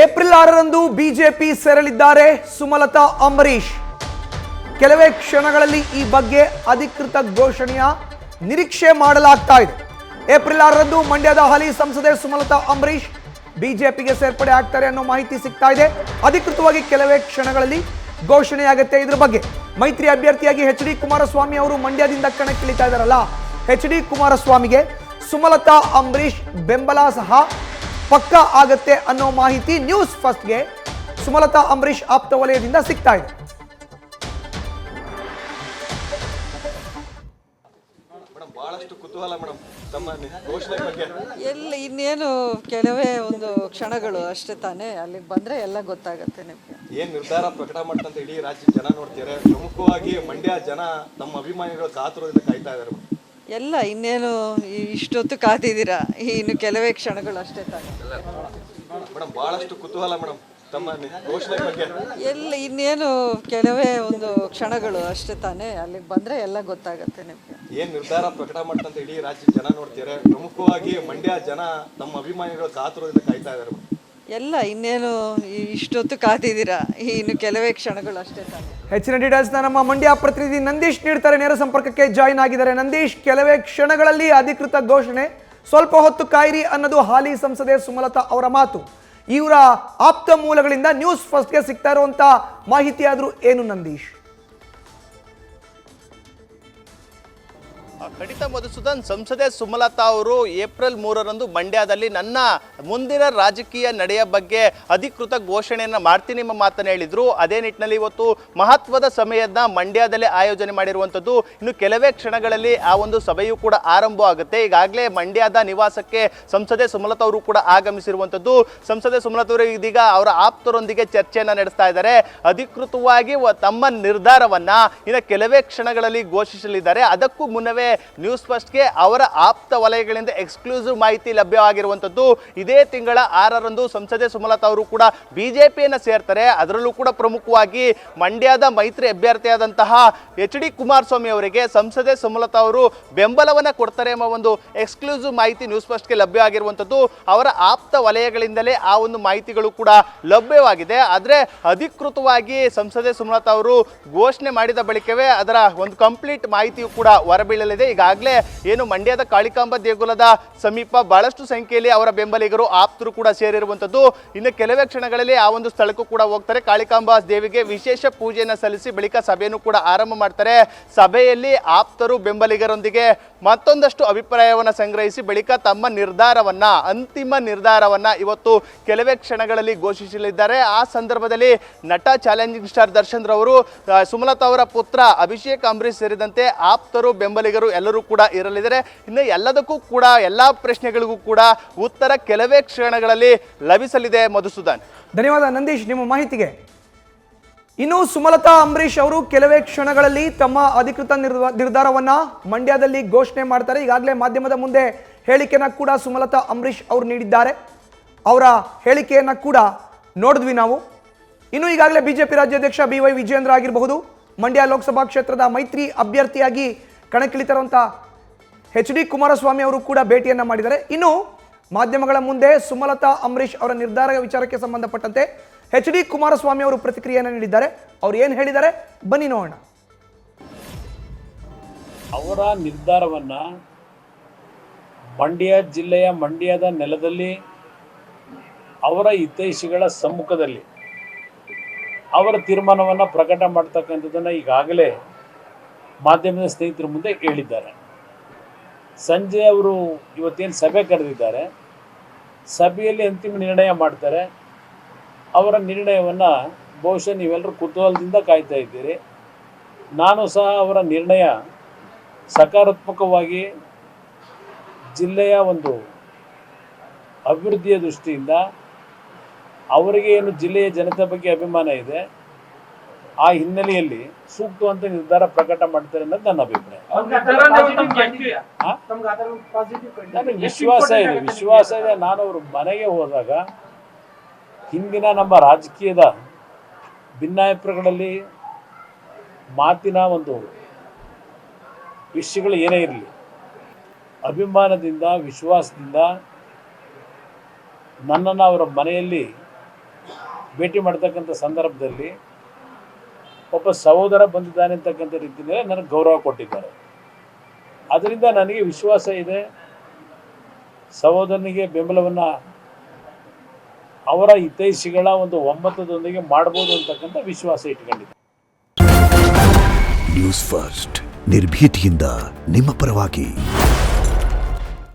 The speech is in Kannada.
ಏಪ್ರಿಲ್ 6ರಂದು ಬಿಜೆಪಿ ಸೇರಲಿದ್ದಾರೆ ಸುಮಲತಾ ಅಂಬರೀಶ್. ಕೆಲವೇ ಕ್ಷಣಗಳಲ್ಲಿ ಈ ಬಗ್ಗೆ ಅಧಿಕೃತ ಘೋಷಣೆಯ ನಿರೀಕ್ಷೆ ಮಾಡಲಾಗ್ತಾ ಇದೆ. ಏಪ್ರಿಲ್ 6ರಂದು ಮಂಡ್ಯದ ಹಾಲಿ ಸಂಸದೆ ಸುಮಲತಾ ಅಂಬರೀಶ್ ಬಿಜೆಪಿಗೆ ಸೇರ್ಪಡೆ ಆಗ್ತಾರೆ ಅನ್ನೋ ಮಾಹಿತಿ ಸಿಗ್ತಾ ಇದೆ. ಅಧಿಕೃತವಾಗಿ ಕೆಲವೇ ಕ್ಷಣಗಳಲ್ಲಿ ಘೋಷಣೆಯಾಗುತ್ತೆ. ಇದ್ರ ಬಗ್ಗೆ ಮೈತ್ರಿ ಅಭ್ಯರ್ಥಿಯಾಗಿ ಎಚ್ ಡಿ ಕುಮಾರಸ್ವಾಮಿ ಅವರು ಮಂಡ್ಯದಿಂದ ಕಣಕ್ಕಿಳಿತಾ ಇದ್ದಾರಲ್ಲ, ಎಚ್ ಡಿ ಕುಮಾರಸ್ವಾಮಿಗೆ ಸುಮಲತಾ ಅಂಬರೀಶ್ ಬೆಂಬಲ ಸಹ ಪಕ್ಕಾ ಆಗತ್ತೆ ಅನ್ನೋ ಮಾಹಿತಿ ನ್ಯೂಸ್ ಫಸ್ಟ್ಗೆ ಸುಮಲತಾ ಅಂಬರೀಶ್ ಆಪ್ತ ವಲಯದಿಂದ ಸಿಗ್ತಾ ಇದೆ. ಬಹಳಷ್ಟು ಕುತೂಹಲ ಮೇಡಮ್ ತಮ್ಮ ಘೋಷಣೆ ಬಗ್ಗೆ. ಎಲ್ಲಿ ಇನ್ನೇನು ಕೆಲವೇ ಒಂದು ಕ್ಷಣಗಳು ಅಷ್ಟೇ ತಾನೇ, ಅಲ್ಲಿಗೆ ಬಂದ್ರೆ ಎಲ್ಲ ಗೊತ್ತಾಗುತ್ತೆ ನಿಮಗೆ. ಏನ್ ನಿರ್ಧಾರ ಪ್ರಕಟ ಮಾಡ್ತಂತ ಇಡೀ ರಾಜ್ಯ ಜನ ನೋಡ್ತಿದ್ದಾರೆ. ಪ್ರಮುಖವಾಗಿ ಮಂಡ್ಯ ಜನ ತಮ್ಮ ಅಭಿಮಾನಿಗಳು ಕಾತುರದಿಂದ ಕಾಯ್ತಾ ಇದ್ದಾರೆ. ಎಲ್ಲ ಇನ್ನೇನು ಇಷ್ಟೊತ್ತು ಕಾದಿದ್ದೀರಾ, ಇನ್ನು ಕೆಲವೇ ಕ್ಷಣಗಳು ಅಷ್ಟೇ ತಾನೇ. ಮೇಡಮ್ ಬಹಳಷ್ಟು ಕುತೂಹಲ ಮೇಡಮ್ ತಮ್ಮ ಘೋಷಣೆ ಬಗ್ಗೆ. ಎಲ್ಲಿ ಇನ್ನೇನು ಕೆಲವೇ ಒಂದು ಕ್ಷಣಗಳು ಅಷ್ಟೇ ತಾನೇ, ಅಲ್ಲಿಗೆ ಬಂದ್ರೆ ಎಲ್ಲ ಗೊತ್ತಾಗುತ್ತೆ ನಿಮಗೆ. ಏನ್ ನಿರ್ಧಾರ ಪ್ರಕಟ ಮಾಡ್ತಂತ ಇಡೀ ರಾಜ್ಯ ಜನ ನೋಡ್ತಿದ್ದಾರೆ. ಪ್ರಮುಖವಾಗಿ ಮಂಡ್ಯ ಜನ ತಮ್ಮ ಅಭಿಮಾನಿಗಳು ಕಾತುರದಿಂದ ಕಾಯ್ತಾ ಇದ್ದಾರೆ. ಎಲ್ಲ ಇನ್ನೇನು ಇಷ್ಟೊತ್ತು ಕಾದಿದ್ದೀರಾ, ಇನ್ನು ಕೆಲವೇ ಕ್ಷಣಗಳು ಅಷ್ಟೇ ತಾನೇ. ಹೆಚ್ಚಿನ ಡೀಟೇಲ್ಸ್ ನಮ್ಮ ಮಂಡ್ಯ ಪ್ರತಿನಿಧಿ ನಂದೀಶ್ ನೀಡ್ತಾರೆ. ನೇರ ಸಂಪರ್ಕಕ್ಕೆ ಜಾಯಿನ್ ಆಗಿದ್ದಾರೆ. ನಂದೀಶ್, ಕೆಲವೇ ಕ್ಷಣಗಳಲ್ಲಿ ಅಧಿಕೃತ ಘೋಷಣೆ, ಸ್ವಲ್ಪ ಹೊತ್ತು ಕಾಯಿರಿ ಅನ್ನೋದು ಹಾಲಿ ಸಂಸದೆ ಸುಮಲತಾ ಅವರ ಮಾತು. ಇವರ ಆಪ್ತ ಮೂಲಗಳಿಂದ ನ್ಯೂಸ್ ಫಸ್ಟ್ಗೆ ಸಿಗ್ತಾ ಇರುವಂತ ಮಾಹಿತಿ ಆದ್ರೂ ಏನು ನಂದೀಶ್? ಖಂಡಿತ ಮಧುಸೂದನ್, ಸಂಸದೆ ಸುಮಲತಾ ಅವರು ಏಪ್ರಿಲ್ 3ರಂದು ಮಂಡ್ಯದಲ್ಲಿ ನನ್ನ ಮುಂದಿನ ರಾಜಕೀಯ ನಡೆಯ ಬಗ್ಗೆ ಅಧಿಕೃತ ಘೋಷಣೆಯನ್ನು ಮಾಡ್ತೀನಿ ಎಂಬ ಮಾತನ್ನು ಹೇಳಿದ್ರು. ಅದೇ ನಿಟ್ಟಿನಲ್ಲಿ ಇವತ್ತು ಮಹತ್ವದ ಸಭೆಯನ್ನ ಮಂಡ್ಯದಲ್ಲೇ ಆಯೋಜನೆ ಮಾಡಿರುವಂಥದ್ದು. ಇನ್ನು ಕೆಲವೇ ಕ್ಷಣಗಳಲ್ಲಿ ಆ ಒಂದು ಸಭೆಯು ಕೂಡ ಆರಂಭ ಆಗುತ್ತೆ. ಈಗಾಗಲೇ ಮಂಡ್ಯದ ನಿವಾಸಕ್ಕೆ ಸಂಸದೆ ಸುಮಲತಾ ಅವರು ಕೂಡ ಆಗಮಿಸಿರುವಂಥದ್ದು. ಸಂಸದೆ ಸುಮಲತಾ ಅವರು ಇದೀಗ ಅವರ ಆಪ್ತರೊಂದಿಗೆ ಚರ್ಚೆಯನ್ನು ನಡೆಸ್ತಾ ಇದ್ದಾರೆ. ಅಧಿಕೃತವಾಗಿ ತಮ್ಮ ನಿರ್ಧಾರವನ್ನ ಇನ್ನು ಕೆಲವೇ ಕ್ಷಣಗಳಲ್ಲಿ ಘೋಷಿಸಲಿದ್ದಾರೆ. ಅದಕ್ಕೂ ಮುನ್ನವೇ ನ್ಯೂಸ್ ಫಸ್ಟ್ಗೆ ಅವರ ಆಪ್ತ ವಲಯಗಳಿಂದ ಎಕ್ಸ್ಕ್ಲೂಸಿವ್ ಮಾಹಿತಿ ಲಭ್ಯವಾಗಿರುವಂಥದ್ದು. ಇದೇ ತಿಂಗಳ 6ರಂದು ಸಂಸದೆ ಸುಮಲತಾ ಅವರು ಕೂಡ ಬಿಜೆಪಿಯನ್ನು ಸೇರ್ತಾರೆ. ಅದರಲ್ಲೂ ಕೂಡ ಪ್ರಮುಖವಾಗಿ ಮಂಡ್ಯದ ಮೈತ್ರಿ ಅಭ್ಯರ್ಥಿಯಾದಂತಹ ಎಚ್ ಡಿ ಕುಮಾರಸ್ವಾಮಿ ಅವರಿಗೆ ಸಂಸದೆ ಸುಮಲತಾ ಅವರು ಬೆಂಬಲವನ್ನು ಕೊಡ್ತಾರೆ ಎಂಬ ಒಂದು ಎಕ್ಸ್ಕ್ಲೂಸಿವ್ ಮಾಹಿತಿ ನ್ಯೂಸ್ ಫಸ್ಟ್ಗೆ ಲಭ್ಯವಾಗಿರುವಂಥದ್ದು. ಅವರ ಆಪ್ತ ವಲಯಗಳಿಂದಲೇ ಆ ಒಂದು ಮಾಹಿತಿಗಳು ಕೂಡ ಲಭ್ಯವಾಗಿದೆ. ಆದರೆ ಅಧಿಕೃತವಾಗಿ ಸಂಸದೆ ಸುಮಲತಾ ಅವರು ಘೋಷಣೆ ಮಾಡಿದ ಬಳಿಕವೇ ಅದರ ಒಂದು ಕಂಪ್ಲೀಟ್ ಮಾಹಿತಿಯು ಕೂಡ ಹೊರಬೀಳಲಿದೆ. ಈಗಾಗಲೇ ಏನು ಮಂಡ್ಯದ ಕಾಳಿಕಾಂಬ ದೇಗುಲದ ಸಮೀಪ ಬಹಳಷ್ಟು ಸಂಖ್ಯೆಯಲ್ಲಿ ಅವರ ಬೆಂಬಲಿಗರು ಆಪ್ತರು ಕೂಡ ಸೇರಿರುವಂಥದ್ದು. ಇನ್ನು ಕೆಲವೇ ಕ್ಷಣಗಳಲ್ಲಿ ಆ ಒಂದು ಸ್ಥಳಕ್ಕೂ ಕೂಡ ಹೋಗ್ತಾರೆ. ಕಾಳಿಕಾಂಬ ದೇವಿಗೆ ವಿಶೇಷ ಪೂಜೆಯನ್ನು ಸಲ್ಲಿಸಿ ಬಳಿಕ ಸಭೆಯನ್ನು ಕೂಡ ಆರಂಭ ಮಾಡ್ತಾರೆ. ಸಭೆಯಲ್ಲಿ ಆಪ್ತರು ಬೆಂಬಲಿಗರೊಂದಿಗೆ ಮತ್ತೊಂದಷ್ಟು ಅಭಿಪ್ರಾಯವನ್ನು ಸಂಗ್ರಹಿಸಿ ಬಳಿಕ ತಮ್ಮ ನಿರ್ಧಾರವನ್ನ, ಅಂತಿಮ ನಿರ್ಧಾರವನ್ನ ಇವತ್ತು ಕೆಲವೇ ಕ್ಷಣಗಳಲ್ಲಿ ಘೋಷಿಸಲಿದ್ದಾರೆ. ಆ ಸಂದರ್ಭದಲ್ಲಿ ನಟ ಚಾಲೆಂಜಿಂಗ್ ಸ್ಟಾರ್ ದರ್ಶನ್ ರವರು, ಸುಮಲತಾ ಅವರ ಪುತ್ರ ಅಭಿಷೇಕ್ ಅಂಬರೀಶ್ ಸೇರಿದಂತೆ ಆಪ್ತರು ಬೆಂಬಲಿಗರು ಎಲ್ಲರೂ ಕೂಡ ಇರಲಿದ್ದಾರೆ. ಇನ್ನು ಎಲ್ಲದಕ್ಕೂ ಕೂಡ, ಎಲ್ಲಾ ಪ್ರಶ್ನೆಗಳಿಗೂ ಕೂಡ ಉತ್ತರ ಕೆಲವೇ ಕ್ಷಣಗಳಲ್ಲಿ ಲಭಿಸಲಿದೆ. ಮಧುಸೂದನ್, ಧನ್ಯವಾದ ನಂದೀಶ್ ನಿಮ್ಮ ಮಾಹಿತಿಗೆ. ಇನ್ನು ಸುಮಲತಾ ಅಂಬರೀಶ್ ಅವರು ಕೆಲವೇ ಕ್ಷಣಗಳಲ್ಲಿ ತಮ್ಮ ಅಧಿಕೃತ ನಿರ್ಧಾರವನ್ನ ಮಂಡ್ಯದಲ್ಲಿ ಘೋಷಣೆ ಮಾಡ್ತಾರೆ. ಈಗಾಗಲೇ ಮಾಧ್ಯಮದ ಮುಂದೆ ಹೇಳಿಕೆಯನ್ನ ಕೂಡ ಸುಮಲತಾ ಅಂಬರೀಶ್ ಅವರು ನೀಡಿದ್ದಾರೆ. ಅವರ ಹೇಳಿಕೆಯನ್ನ ಕೂಡ ನೋಡಿದ್ವಿ ನಾವು. ಇನ್ನು ಈಗಾಗಲೇ ಬಿಜೆಪಿ ರಾಜ್ಯಾಧ್ಯಕ್ಷ BY ವಿಜಯೇಂದ್ರ ಆಗಿರಬಹುದು, ಮಂಡ್ಯ ಲೋಕಸಭಾ ಕ್ಷೇತ್ರದ ಮೈತ್ರಿ ಅಭ್ಯರ್ಥಿಯಾಗಿ ಕಣಕ್ಕಿಳಿತಿರುವಂಥ ಎಚ್ ಡಿ ಕುಮಾರಸ್ವಾಮಿ ಅವರು ಕೂಡ ಭೇಟಿಯನ್ನ ಮಾಡಿದ್ದಾರೆ. ಇನ್ನು ಮಾಧ್ಯಮಗಳ ಮುಂದೆ ಸುಮಲತಾ ಅಂಬರೀಶ್ ಅವರ ನಿರ್ಧಾರ ವಿಚಾರಕ್ಕೆ ಸಂಬಂಧಪಟ್ಟಂತೆ ಎಚ್ ಡಿ ಕುಮಾರಸ್ವಾಮಿ ಅವರು ಪ್ರತಿಕ್ರಿಯೆಯನ್ನು ನೀಡಿದ್ದಾರೆ. ಅವ್ರು ಏನು ಹೇಳಿದ್ದಾರೆ ಬನ್ನಿ ನೋಡೋಣ. ಅವರ ನಿರ್ಧಾರವನ್ನ ಮಂಡ್ಯ ಜಿಲ್ಲೆಯ ಮಂಡ್ಯದ ನೆಲದಲ್ಲಿ ಅವರ ಹಿತೈಷಿಗಳ ಸಮ್ಮುಖದಲ್ಲಿ ಅವರ ತೀರ್ಮಾನವನ್ನು ಪ್ರಕಟ ಮಾಡ್ತಕ್ಕಂಥದ್ದನ್ನು ಈಗಾಗಲೇ ಮಾಧ್ಯಮದ ಸ್ನೇಹಿತರ ಮುಂದೆ ಹೇಳಿದ್ದಾರೆ. ಸಂಜೆ ಅವರು ಇವತ್ತೇನು ಸಭೆ ಕರೆದಿದ್ದಾರೆ, ಸಭೆಯಲ್ಲಿ ಅಂತಿಮ ನಿರ್ಣಯ ಮಾಡ್ತಾರೆ. ಅವರ ನಿರ್ಣಯವನ್ನು ಬಹುಶಃ ನೀವೆಲ್ಲರೂ ಕುತೂಹಲದಿಂದ ಕಾಯ್ತಾ ಇದ್ದೀರಿ. ನಾನು ಸಹ ಅವರ ನಿರ್ಣಯ ಸಕಾರಾತ್ಮಕವಾಗಿ ಜಿಲ್ಲೆಯ ಒಂದು ಅಭಿವೃದ್ಧಿಯ ದೃಷ್ಟಿಯಿಂದ ಅವರಿಗೆ ಏನು ಜಿಲ್ಲೆಯ ಜನತೆ ಬಗ್ಗೆ ಅಭಿಮಾನ ಇದೆ, ಆ ಹಿನ್ನೆಲೆಯಲ್ಲಿ ಸೂಕ್ತವಂತ ನಿರ್ಧಾರ ಪ್ರಕಟ ಮಾಡ್ತಾರೆ ಅನ್ನೋದು ನನ್ನ ಅಭಿಪ್ರಾಯ. ನನಗೆ ವಿಶ್ವಾಸ ಇದೆ. ನಾನು ಅವ್ರ ಮನೆಗೆ ಹೋದಾಗ ಹಿಂದಿನ ನಮ್ಮ ರಾಜಕೀಯದ ಭಿನ್ನಾಭಿಪ್ರಾಯಗಳಲ್ಲಿ ಮಾತಿನ ಒಂದು ವಿಷಯಗಳು ಏನೇ ಇರಲಿ, ಅಭಿಮಾನದಿಂದ ವಿಶ್ವಾಸದಿಂದ ನನ್ನನ್ನು ಅವರ ಮನೆಯಲ್ಲಿ ಭೇಟಿ ಮಾಡ್ತಕ್ಕಂಥ ಸಂದರ್ಭದಲ್ಲಿ ಒಬ್ಬ ಸಹೋದರ ಬಂದಿದ್ದಾನೆ ಅಂತಕ್ಕಂಥ ರೀತಿಯಲ್ಲಿ ನನಗೆ ಗೌರವ ಕೊಟ್ಟಿದ್ದಾರೆ. ಅದರಿಂದ ನನಗೆ ವಿಶ್ವಾಸ ಇದೆ, ಸಹೋದರನಿಗೆ ಬೆಂಬಲವನ್ನು ಅವರ ಹಿತೈಷಿಗಳ ಒಂದು ಒಮ್ಮತದೊಂದಿಗೆ ಮಾಡ್ಬೋದು ಅಂತಕ್ಕಂಥ ವಿಶ್ವಾಸ ಇಟ್ಕೊಂಡಿದೆ. ನ್ಯೂಸ್ ಫಸ್ಟ್ ನಿರ್ಭೀತಿಯಿಂದ ನಿಮ್ಮ ಪರವಾಗಿ.